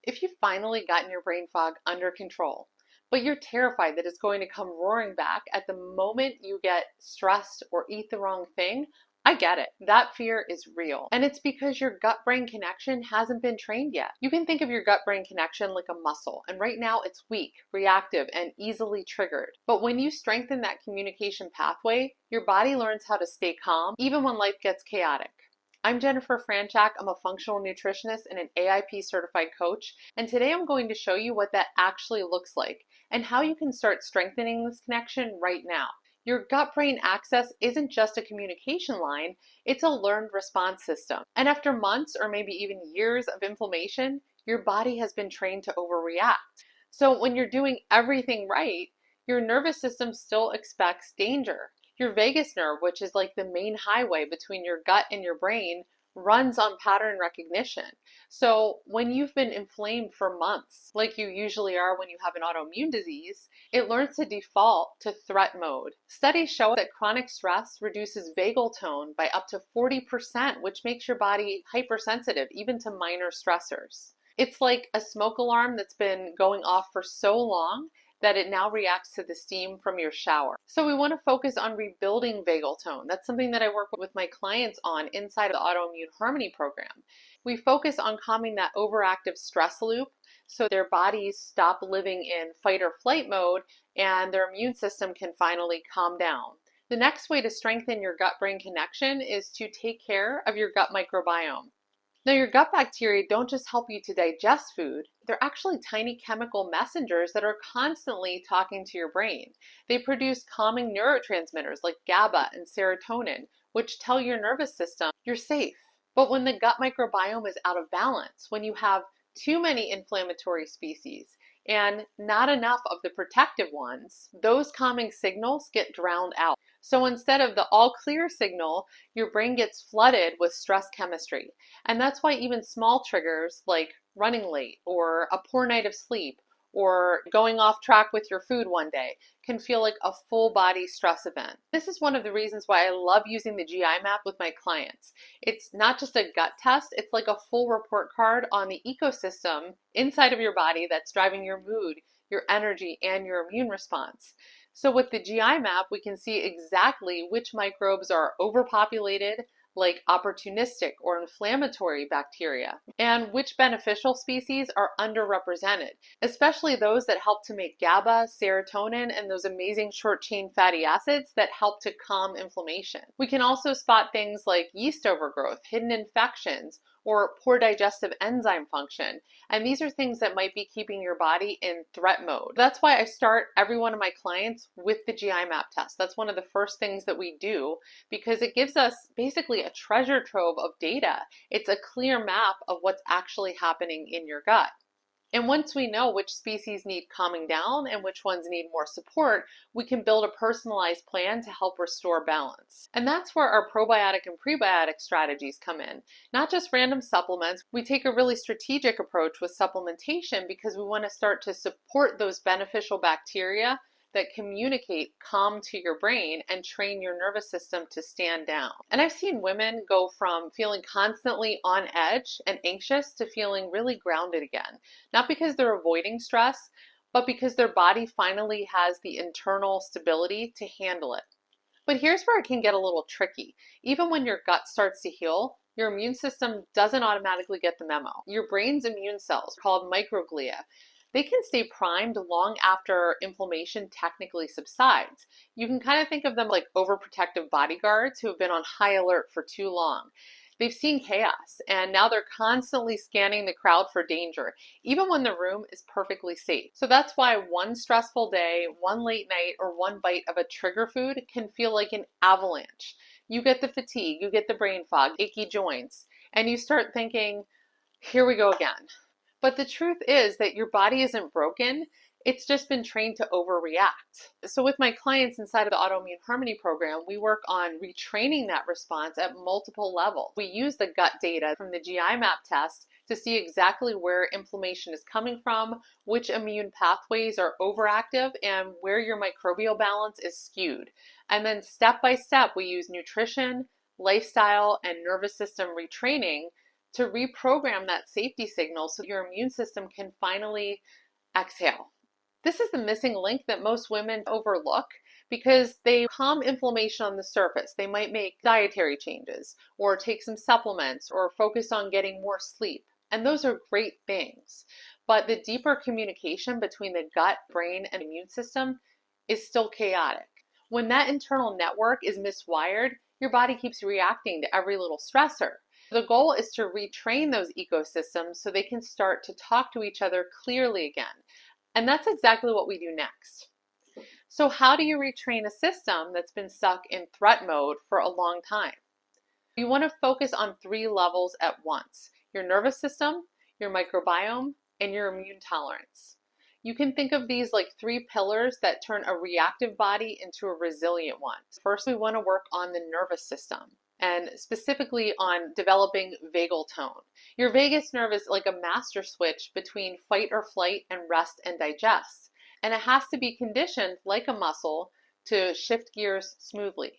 If you've finally gotten your brain fog under control, but you're terrified that it's going to come roaring back at the moment you get stressed or eat the wrong thing, I get it. That fear is real. And it's because your gut-brain connection hasn't been trained yet. You can think of your gut-brain connection like a muscle, and right now it's weak, reactive, and easily triggered. But when you strengthen that communication pathway, your body learns how to stay calm even when life gets chaotic. I'm Jennifer Franchak. I'm a functional nutritionist and an AIP certified coach. And today I'm going to show you what that actually looks like and how you can start strengthening this connection right now. Your gut-brain axis isn't just a communication line, it's a learned response system. And after months or maybe even years of inflammation, your body has been trained to overreact. So when you're doing everything right, your nervous system still expects danger. Your vagus nerve, which is like the main highway between your gut and your brain, runs on pattern recognition. So when you've been inflamed for months, like you usually are when you have an autoimmune disease, it learns to default to threat mode. Studies show that chronic stress reduces vagal tone by up to 40%, which makes your body hypersensitive even to minor stressors. It's like a smoke alarm that's been going off for so long that it now reacts to the steam from your shower. So we want to focus on rebuilding vagal tone. That's something that I work with my clients on inside of the Autoimmune Harmony program. We focus on calming that overactive stress loop so their bodies stop living in fight or flight mode and their immune system can finally calm down. The next way to strengthen your gut-brain connection is to take care of your gut microbiome. Now, your gut bacteria don't just help you to digest food, they're actually tiny chemical messengers that are constantly talking to your brain. They produce calming neurotransmitters like GABA and serotonin, which tell your nervous system you're safe. But when the gut microbiome is out of balance, when you have too many inflammatory species and not enough of the protective ones, those calming signals get drowned out. So instead of the all clear signal, your brain gets flooded with stress chemistry. And that's why even small triggers like running late or a poor night of sleep or going off track with your food one day can feel like a full body stress event. This is one of the reasons why I love using the GI map with my clients. It's not just a gut test, it's like a full report card on the ecosystem inside of your body that's driving your mood, your energy, and your immune response. So with the GI map, we can see exactly which microbes are overpopulated, like opportunistic or inflammatory bacteria, and which beneficial species are underrepresented, especially those that help to make GABA, serotonin, and those amazing short-chain fatty acids that help to calm inflammation. We can also spot things like yeast overgrowth, hidden infections, or poor digestive enzyme function. And these are things that might be keeping your body in threat mode. That's why I start every one of my clients with the GI map test. That's one of the first things that we do because it gives us basically a treasure trove of data. It's a clear map of what's actually happening in your gut. And once we know which species need calming down and which ones need more support, we can build a personalized plan to help restore balance. And that's where our probiotic and prebiotic strategies come in. Not just random supplements, we take a really strategic approach with supplementation because we want to start to support those beneficial bacteria that communicate calm to your brain and train your nervous system to stand down. And I've seen women go from feeling constantly on edge and anxious to feeling really grounded again. Not because they're avoiding stress, but because their body finally has the internal stability to handle it. But here's where it can get a little tricky. Even when your gut starts to heal, your immune system doesn't automatically get the memo. Your brain's immune cells, called microglia, they can stay primed long after inflammation technically subsides. You can kind of think of them like overprotective bodyguards who have been on high alert for too long. They've seen chaos and now they're constantly scanning the crowd for danger, even when the room is perfectly safe. So that's why one stressful day, one late night, or one bite of a trigger food can feel like an avalanche. You get the fatigue, you get the brain fog, achy joints, and you start thinking, here we go again. But the truth is that your body isn't broken. It's just been trained to overreact. So with my clients inside of the Autoimmune Harmony program, we work on retraining that response at multiple levels. We use the gut data from the GI map test to see exactly where inflammation is coming from, which immune pathways are overactive, and where your microbial balance is skewed. And then step by step, we use nutrition, lifestyle, and nervous system retraining to reprogram that safety signal so your immune system can finally exhale. This is the missing link that most women overlook because they calm inflammation on the surface. They might make dietary changes or take some supplements or focus on getting more sleep. And those are great things. But the deeper communication between the gut, brain, and immune system is still chaotic. When that internal network is miswired, your body keeps reacting to every little stressor. The goal is to retrain those ecosystems so they can start to talk to each other clearly again. And that's exactly what we do next. So how do you retrain a system that's been stuck in threat mode for a long time? You want to focus on 3 levels at once: your nervous system, your microbiome, and your immune tolerance. You can think of these like 3 pillars that turn a reactive body into a resilient one. First, we want to work on the nervous system, and specifically on developing vagal tone. Your vagus nerve is like a master switch between fight or flight and rest and digest. And it has to be conditioned like a muscle to shift gears smoothly.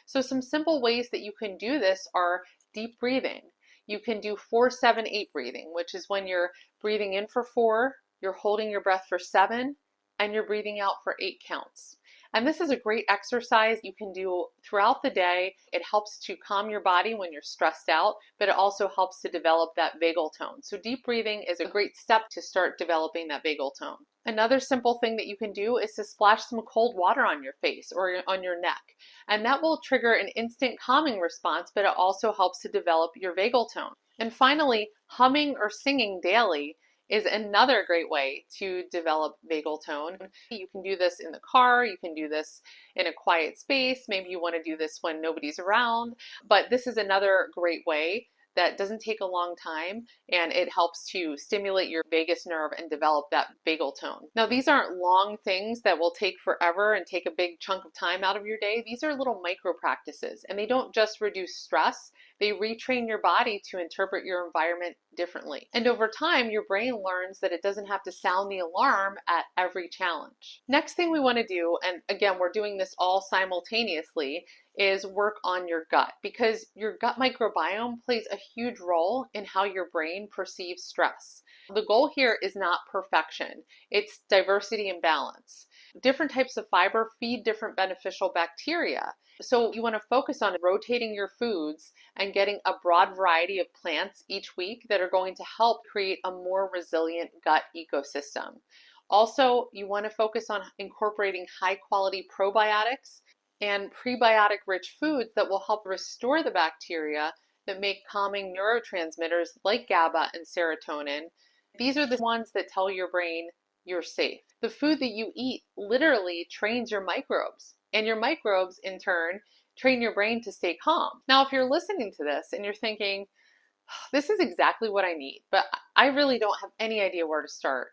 So some simple ways that you can do this are deep breathing. You can do 4-7-8 breathing, which is when you're breathing in for 4, you're holding your breath for 7, and you're breathing out for 8 counts. And this is a great exercise you can do throughout the day. It helps to calm your body when you're stressed out, but it also helps to develop that vagal tone. So deep breathing is a great step to start developing that vagal tone. Another simple thing that you can do is to splash some cold water on your face or on your neck. And that will trigger an instant calming response, but it also helps to develop your vagal tone. And finally, humming or singing daily is another great way to develop vagal tone. You can do this in the car, you can do this in a quiet space, maybe you want to do this when nobody's around, but this is another great way that doesn't take a long time, and it helps to stimulate your vagus nerve and develop that vagal tone. Now, these aren't long things that will take forever and take a big chunk of time out of your day. These are little micro practices, and they don't just reduce stress, they retrain your body to interpret your environment differently. And over time, your brain learns that it doesn't have to sound the alarm at every challenge. Next thing we want to do, and again, we're doing this all simultaneously, is work on your gut, because your gut microbiome plays a huge role in how your brain perceives stress. The goal here is not perfection, it's diversity and balance. Different types of fiber feed different beneficial bacteria. So you want to focus on rotating your foods and getting a broad variety of plants each week that are going to help create a more resilient gut ecosystem. Also, you want to focus on incorporating high quality probiotics and prebiotic rich foods that will help restore the bacteria that make calming neurotransmitters like GABA and serotonin. These are the ones that tell your brain you're safe. The food that you eat literally trains your microbes, and your microbes in turn train your brain to stay calm. Now, if you're listening to this and you're thinking, this is exactly what I need, but I really don't have any idea where to start,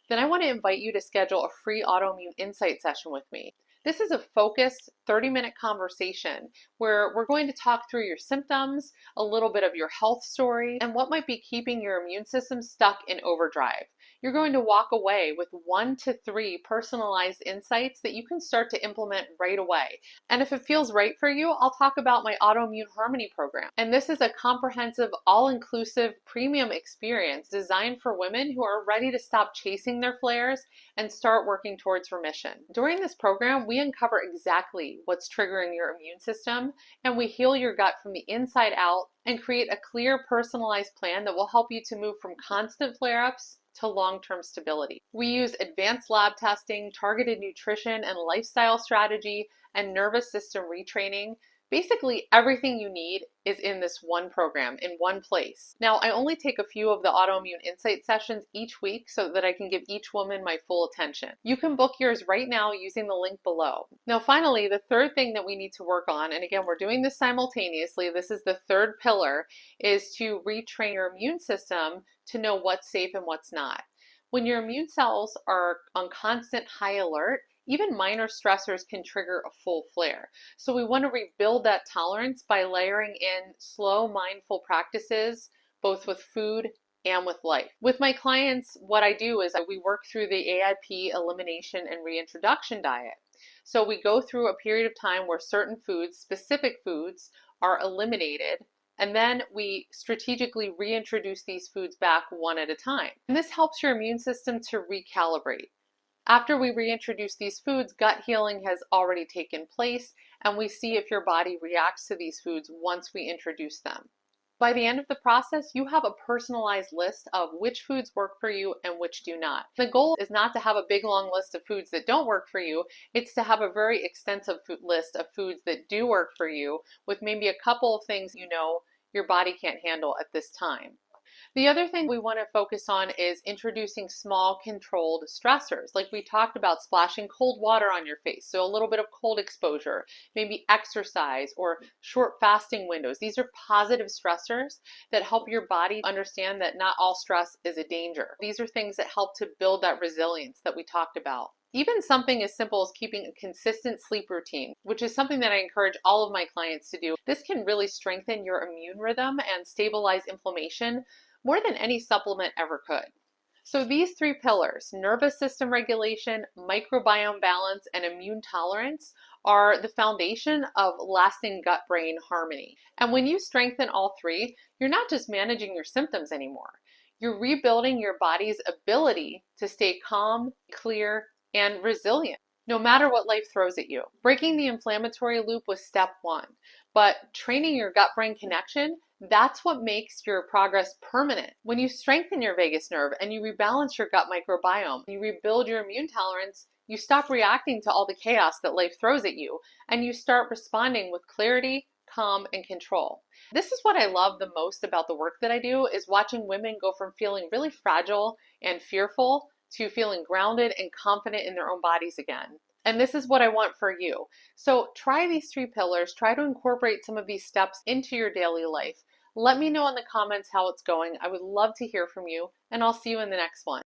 then I want to invite you to schedule a free autoimmune insight session with me. This is a focused 30-minute conversation where we're going to talk through your symptoms, a little bit of your health story, and what might be keeping your immune system stuck in overdrive. You're going to walk away with 1 to 3 personalized insights that you can start to implement right away. And if it feels right for you, I'll talk about my Autoimmune Harmony program. And this is a comprehensive, all-inclusive, premium experience designed for women who are ready to stop chasing their flares and start working towards remission. During this program, we uncover exactly what's triggering your immune system, and we heal your gut from the inside out and create a clear, personalized plan that will help you to move from constant flare-ups to long-term stability. We use advanced lab testing, targeted nutrition and lifestyle strategy, and nervous system retraining. Basically, everything you need is in this one program, in one place. Now, I only take a few of the Autoimmune Insight sessions each week so that I can give each woman my full attention. You can book yours right now using the link below. Now, finally, the third thing that we need to work on, and again, we're doing this simultaneously, this is the third pillar, is to retrain your immune system to know what's safe and what's not. When your immune cells are on constant high alert, even minor stressors can trigger a full flare. So we want to rebuild that tolerance by layering in slow, mindful practices, both with food and with life. With my clients, what I do is we work through the AIP elimination and reintroduction diet. So we go through a period of time where certain foods, specific foods, are eliminated And then we strategically reintroduce these foods back one at a time. And this helps your immune system to recalibrate. After we reintroduce these foods, gut healing has already taken place, and we see if your body reacts to these foods once we introduce them. By the end of the process, you have a personalized list of which foods work for you and which do not. The goal is not to have a big long list of foods that don't work for you. It's to have a very extensive list of foods that do work for you, with maybe a couple of things you know your body can't handle at this time. The other thing we want to focus on is introducing small controlled stressors. Like we talked about, splashing cold water on your face, so a little bit of cold exposure, maybe exercise or short fasting windows. These are positive stressors that help your body understand that not all stress is a danger. These are things that help to build that resilience that we talked about. Even something as simple as keeping a consistent sleep routine, which is something that I encourage all of my clients to do. This can really strengthen your immune rhythm and stabilize inflammation more than any supplement ever could. So these three pillars, nervous system regulation, microbiome balance, and immune tolerance, are the foundation of lasting gut-brain harmony. And when you strengthen all three, you're not just managing your symptoms anymore. You're rebuilding your body's ability to stay calm, clear, and resilient, no matter what life throws at you. Breaking the inflammatory loop was step one, but training your gut-brain connection, that's what makes your progress permanent. When you strengthen your vagus nerve and you rebalance your gut microbiome, you rebuild your immune tolerance, you stop reacting to all the chaos that life throws at you, and you start responding with clarity, calm, and control. This is what I love the most about the work that I do, is watching women go from feeling really fragile and fearful to feeling grounded and confident in their own bodies again. And this is what I want for you. So try these three pillars, try to incorporate some of these steps into your daily life. Let me know in the comments how it's going. I would love to hear from you, and I'll see you in the next one.